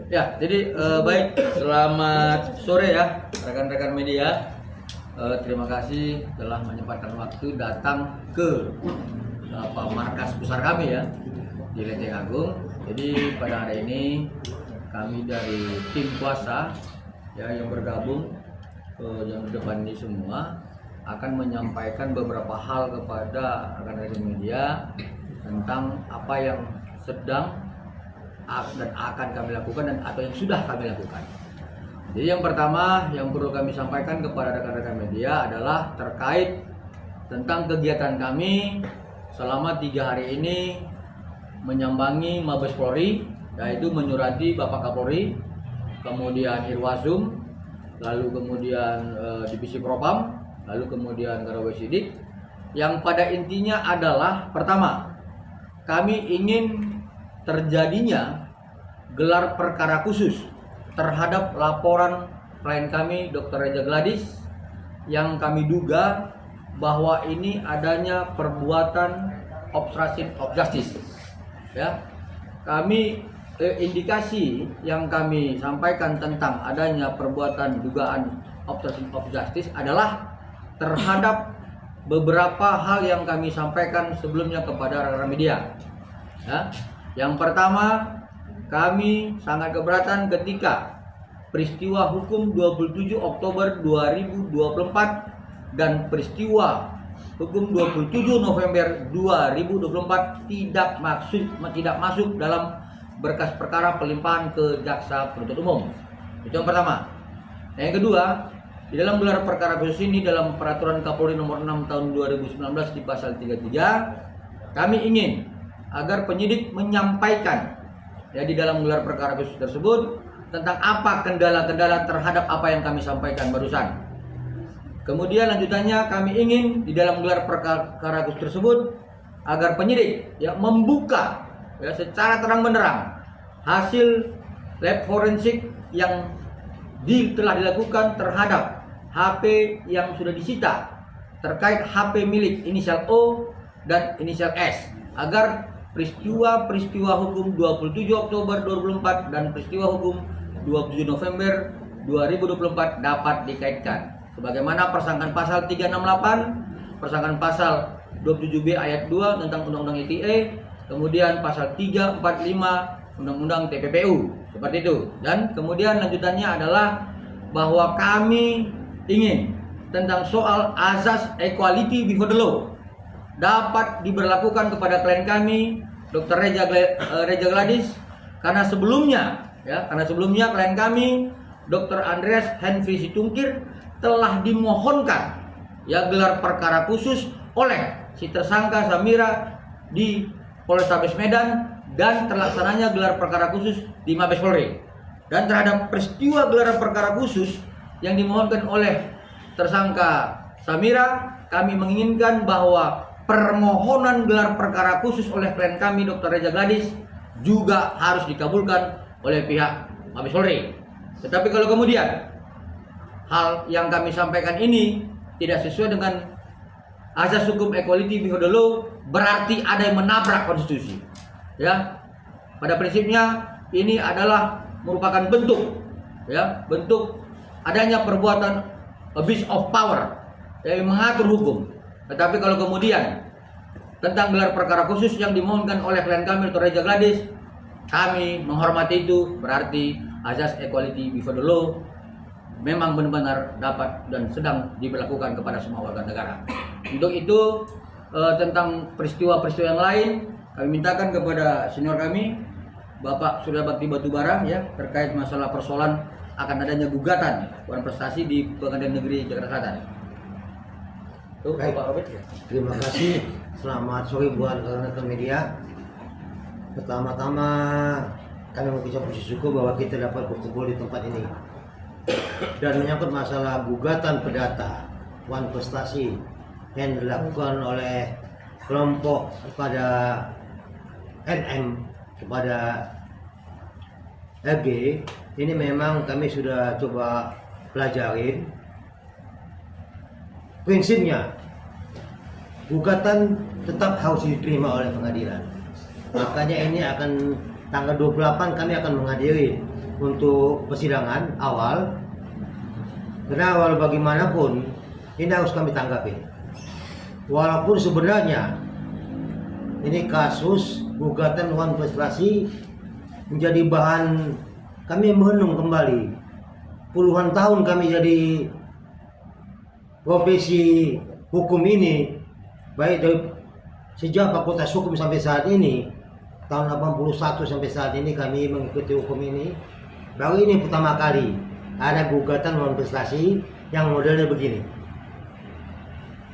Ya, jadi baik, selamat sore ya rekan-rekan media. Terima kasih telah menyempatkan waktu datang ke markas besar kami ya di Lenteng Agung. Jadi pada hari ini kami dari tim kuasa ya yang bergabung yang di depan ini semua akan menyampaikan beberapa hal kepada rekan-rekan media tentang apa yang sedang dan akan kami lakukan dan atau yang sudah kami lakukan. Jadi yang pertama yang perlu kami sampaikan kepada rekan-rekan media adalah terkait tentang kegiatan kami selama 3 hari ini menyambangi Mabes Polri, yaitu menyurati Bapak Kapolri, kemudian Irwasum, lalu kemudian Divisi Propam, lalu kemudian Karawai Sidik, yang pada intinya adalah pertama, kami ingin terjadinya gelar perkara khusus terhadap laporan klien kami Dr. Reza Gladys yang kami duga bahwa ini adanya perbuatan obstruction of justice. Ya, kami indikasi yang kami sampaikan tentang adanya perbuatan dugaan obstruction of justice adalah terhadap beberapa hal yang kami sampaikan sebelumnya kepada rekan-rekan media. Ya, yang pertama, kami sangat keberatan ketika peristiwa hukum 27 Oktober 2024 dan peristiwa hukum 27 November 2024 tidak masuk dalam berkas perkara pelimpahan ke jaksa penuntut umum. Itu yang pertama. Yang kedua, di dalam gelar perkara khusus ini dalam peraturan Kapolri nomor 6 tahun 2019 di pasal 33, kami ingin agar penyidik menyampaikan ya di dalam gelar perkara khusus tersebut tentang apa kendala-kendala terhadap apa yang kami sampaikan barusan. Kemudian lanjutannya kami ingin di dalam gelar perkara khusus tersebut agar penyidik ya membuka ya secara terang-benderang hasil lab forensik yang telah dilakukan terhadap HP yang sudah disita terkait HP milik inisial O dan inisial S agar peristiwa hukum 27 Oktober 2024 dan peristiwa hukum 27 November 2024 dapat dikaitkan sebagaimana persangkaan pasal 368, persangkaan pasal 27B ayat 2 tentang Undang-Undang ITE, kemudian pasal 345 Undang-Undang TPPU, seperti itu. Dan kemudian lanjutannya adalah bahwa kami ingin tentang soal azas equality before the law dapat diberlakukan kepada klien kami Dr. Reza Gladys karena sebelumnya klien kami Dr. Andreas Henry Situngkir telah dimohonkan ya gelar perkara khusus oleh si tersangka Samira di Polrestabes Medan dan terlaksananya gelar perkara khusus di Mabes Polri. Dan terhadap peristiwa gelar perkara khusus yang dimohonkan oleh tersangka Samira, kami menginginkan bahwa permohonan gelar perkara khusus oleh klien kami Dr. Reza Gladys juga harus dikabulkan oleh pihak Mabes Polri. Tetapi kalau kemudian hal yang kami sampaikan ini tidak sesuai dengan azas hukum equality before the law, berarti ada yang menabrak konstitusi. Ya, pada prinsipnya ini adalah merupakan bentuk adanya perbuatan abuse of power yang mengatur hukum. Tetapi kalau kemudian tentang gelar perkara khusus yang dimohonkan oleh klien kami Dr. Reza Gladys, kami menghormati itu, berarti azas equality before the law memang benar-benar dapat dan sedang diberlakukan kepada semua warga negara. Untuk itu tentang peristiwa-peristiwa yang lain, kami mintakan kepada senior kami Bapak Surya Bakti Batubara ya terkait masalah persoalan akan adanya gugatan Dewan Prestasi di Pengadilan Negeri Jakarta Selatan. Baik, terima kasih. Selamat sore buat rekan-rekan media. Pertama-tama kami mengucapkan syukur bahwa kita dapat berkumpul di tempat ini. Dan menyangkut masalah gugatan perdata Dewan Prestasi yang dilakukan oleh kelompok kepada NM kepada FG, ini memang kami sudah coba pelajarin. Prinsipnya gugatan tetap harus diterima oleh pengadilan. Makanya ini akan tanggal 28 kami akan menghadiri untuk persidangan awal. Karena awal bagaimanapun ini harus kami tanggapi. Walaupun sebenarnya ini kasus gugatan Wan Prestasi menjadi bahan kami merenung kembali. Puluhan tahun kami jadi profesi hukum ini, baik dari sejak Fakultas Hukum sampai saat ini, tahun 81 sampai saat ini kami mengikuti hukum ini. Baru ini pertama kali ada gugatan Wan Prestasi yang modelnya begini.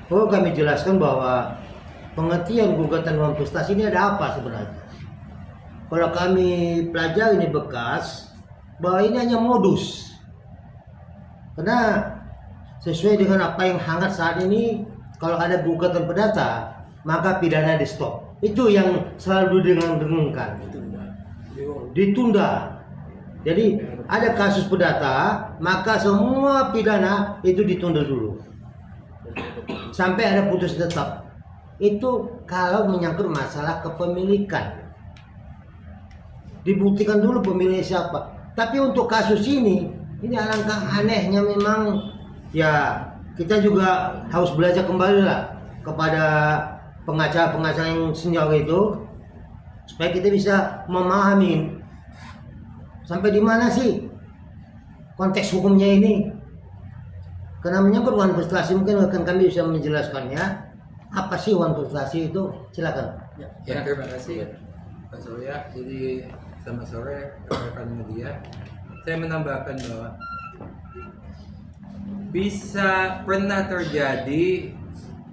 Perlu kami jelaskan bahwa pengertian gugatan Wan Prestasi ini ada apa sebenarnya. Kalau kami pelajari ini bekas, bahwa ini hanya modus. Karena sesuai dengan apa yang hangat saat ini, kalau ada gugatan perdata, maka pidana di stop. Itu yang selalu didengungkan. Ditunda. Jadi ada kasus perdata, maka semua pidana itu ditunda dulu. Sampai ada putus tetap. Itu kalau menyangkut masalah kepemilikan. Dibuktikan dulu pemiliknya siapa. Tapi untuk kasus ini alangkah anehnya memang. Ya, kita juga harus belajar kembali lah kepada pengacara-pengacara yang senior itu, supaya kita bisa memahami sampai di mana sih konteks hukumnya ini. Karena menyangkut Wan Prestasi, mungkin akan kami bisa menjelaskannya. Apa sih Wan Prestasi itu? Silakan. Ya, terima kasih Pak Surya. Jadi selamat sore rekan media. Saya menambahkan bahwa bisa pernah terjadi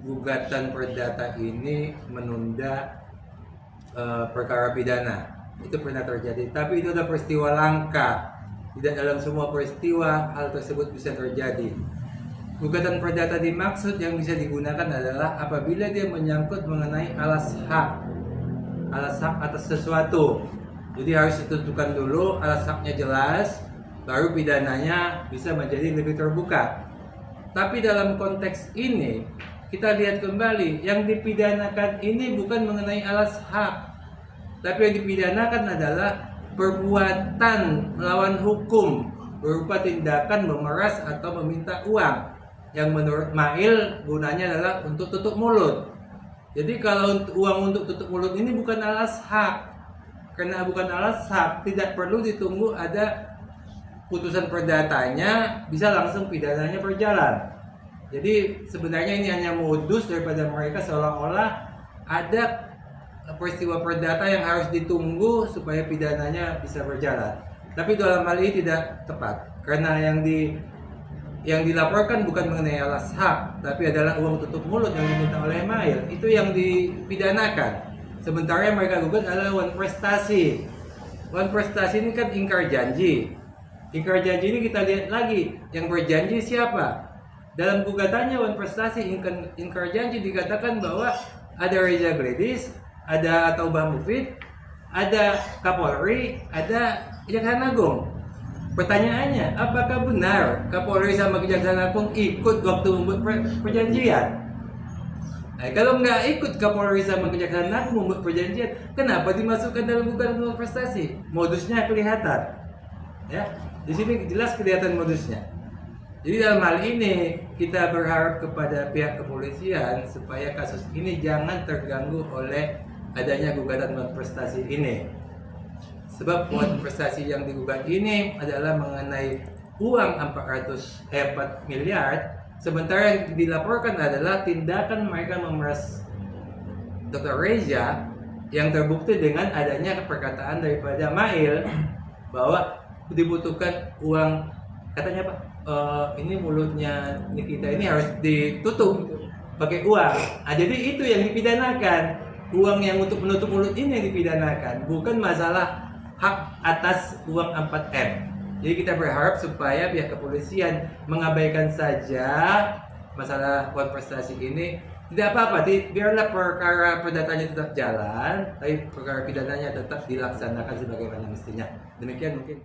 gugatan perdata ini menunda perkara pidana. Itu pernah terjadi, tapi itu adalah peristiwa langka. Tidak dalam semua peristiwa hal tersebut bisa terjadi. Gugatan perdata dimaksud yang bisa digunakan adalah apabila dia menyangkut mengenai alas hak atas sesuatu. Jadi harus ditentukan dulu alas haknya jelas, baru pidananya bisa menjadi lebih terbuka. Tapi dalam konteks ini kita lihat kembali, yang dipidanakan ini bukan mengenai alas hak, tapi yang dipidanakan adalah perbuatan melawan hukum berupa tindakan memeras atau meminta uang, yang menurut Mail gunanya adalah untuk tutup mulut. Jadi kalau uang untuk tutup mulut ini bukan alas hak. Karena bukan alas hak, tidak perlu ditunggu ada putusan perdatanya, bisa langsung pidananya berjalan. Jadi sebenarnya ini hanya modus daripada mereka, seolah-olah ada peristiwa perdata yang harus ditunggu supaya pidananya bisa berjalan. Tapi dalam hal ini tidak tepat, karena yang dilaporkan bukan mengenai alas hak, tapi adalah uang tutup mulut yang diminta oleh Mail. Itu yang dipidanakan. Sementara yang mereka gugat adalah Wan Prestasi. Wan Prestasi ini kan ingkar janji. Ingkar janji ini kita lihat lagi, yang berjanji siapa? Dalam gugatannya Wan Prestasi ingkar janji dikatakan bahwa ada Reza Gledis, ada Taubah Mufid, ada Kapolri, ada Kejaksaan Agung. Pertanyaannya, apakah benar Kapolri sama Kejaksaan Agung ikut waktu membuat perjanjian? Nah, kalau nggak ikut Kapolri sama Kejaksaan Agung membuat perjanjian, kenapa dimasukkan dalam gugatan prestasi? Modusnya kelihatan, ya. Di sini jelas kelihatan modusnya. Jadi dalam hal ini kita berharap kepada pihak kepolisian supaya kasus ini jangan terganggu oleh adanya gugatan prestasi ini. Sebab prestasi yang digugat ini adalah mengenai uang 4 miliar. Sementara yang dilaporkan adalah tindakan mereka memeras Dr. Reza yang terbukti dengan adanya perkataan daripada Mail bahwa dibutuhkan uang, katanya Pak, ini mulutnya Nikita ini harus ditutup pakai uang. Jadi itu yang dipidanakan, uang yang untuk menutup mulut ini yang dipidanakan, bukan masalah hak atas uang 4M. Jadi kita berharap supaya pihak kepolisian mengabaikan saja masalah prestasi ini. Tidak apa-apa, biarlah perkara perdatanya tetap jalan, tapi perkara pidananya tetap dilaksanakan sebagaimana mestinya. Demikian mungkin.